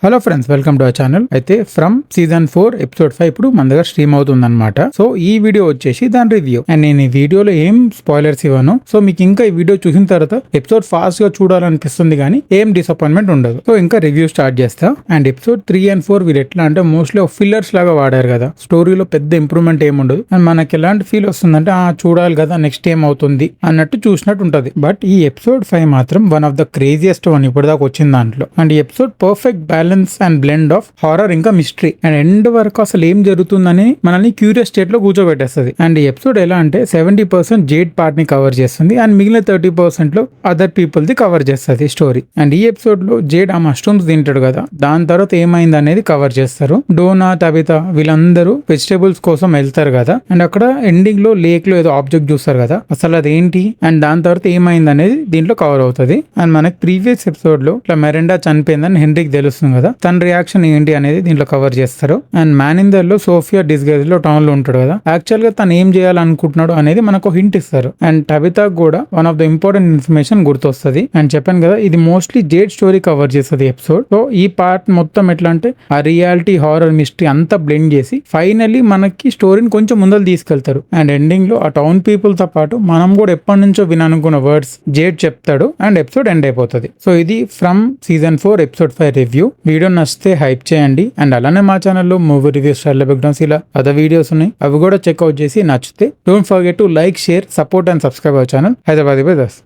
Hello friends, welcome to our channel. అయితే from season 4 episode 5 ఇప్పుడు మన దగ్గర స్ట్రీమ్ అవుతుంది అనమాట. సో ఈ వీడియో వచ్చేసి దాని రివ్యూ. అండ్ నేను ఈ వీడియోలో ఏం స్పాయిలర్స్ ఇవ్వను. సో మీకు ఇంకా ఈ వీడియో చూసిన తర్వాత ఎపిసోడ్ ఫాస్ట్ గా చూడాలనిపిస్తుంది కానీ ఏం డిసప్పాయింట్మెంట్ ఉండదు. సో ఇంకా రివ్యూ స్టార్ట్ చేస్తా. అండ్ ఎపిసోడ్ 3 and 4 వీళ్ళు ఎట్లా అంటే మోస్ట్లీ ఫిల్లర్స్ లాగా వాడారు కదా. స్టోరీలో పెద్ద ఇంప్రూవ్మెంట్ ఏమి ఉండదు. అండ్ మనకి ఎలాంటి ఫీల్ వస్తుందంటే చూడాలి కదా నెక్స్ట్ ఏం అవుతుంది అన్నట్టు చూసినట్టు ఉంటది. బట్ ఈ ఎపిసోడ్ 5 మాత్రం one of the craziest one ఇప్పటిదాకా వచ్చిన దాంట్లో. అండ్ ఈ episode perfect balance and blend of horror ఇంకా మిస్టరీ. అండ్ ఎండ్ వరకు అసలు ఏం జరుగుతుందని మనల్ని క్యూరియస్ స్టేట్ లో కూర్చోబెట్టేస్తుంది. అండ్ ఈ ఎపిసోడ్ ఎలా అంటే 70% జేడ్ పార్ట్ ని కవర్ చేస్తుంది అండ్ మిగిలిన 30% లో అదర్ పీపుల్ ది కవర్ చేస్తుంది స్టోరీ. అండ్ ఈ ఎపిసోడ్ లో జేడ్ ఆ మష్రూమ్స్ తింటాడు కదా, దాని తర్వాత ఏమైంది అనేది కవర్ చేస్తారు. డోనా, తబితా వీళ్ళందరూ వెజిటేబుల్స్ కోసం వెళ్తారు కదా. అండ్ అక్కడ ఎండింగ్ లో లేక్ లో ఏదో ఆబ్జెక్ట్ చూస్తారు కదా, అసలు అదేంటి అండ్ దాని తర్వాత ఏమైంది అనేది దీంట్లో కవర్ అవుతుంది. అండ్ మనకి ప్రీవియస్ ఎపిసోడ్ లో ఇట్లా మెరెండా చనిపోయిందని హెన్రీకి తెలుస్తుంది కదా, తన రియాక్షన్ ఏంటి అనేది దీంట్లో కవర్ చేస్తారు. అండ్ మ్యానిందర్ లో సోఫియా డిస్గైజ్ లో టౌన్ లో ఉంటాడు కదా, యాక్చువల్ గా తను ఏం చేయాలనుకుంటున్నాడు అనేది మనకు హింట్ ఇస్తారు. అండ్ టబితా కూడా one of the important information గుర్తొస్తుంది. అండ్ చెప్పాను కదా ఇది మోస్ట్లీ జేడ్ స్టోరీ కవర్ చేస్తుంది ఎపిసోడ్. సో ఈ పార్ట్ మొత్తం ఎట్లా అంటే ఆ రియాలిటీ, హారర్, మిస్టరీ అంతా బ్లెండ్ చేసి ఫైనల్లీ మనకి స్టోరీని కొంచెం ముందలు తీసుకెళ్తారు. అండ్ ఎండింగ్ లో ఆ టౌన్ పీపుల్ తో పాటు మనం కూడా ఎప్పటి నుంచో విననుకున్న వర్డ్స్ జేడ్ చెప్తాడు అండ్ ఎపిసోడ్ ఎండ్ అయిపోతుంది. సో ఇది from season 4 episode 5 review. Video నచ్చితే హైప్ చేయండి. అండ్ అలానే మా ఛానల్లో మూవీ రివ్యూస్, ట్రైలర్ బ్రేక్డౌన్స్ ఇలా అదర్ వీడియోస్ ఉన్నాయి, అవి కూడా చెక్అవుట్ చేసి నచ్చితే don't forget to like, share, support and subscribe our channel Hyderabad bye thus.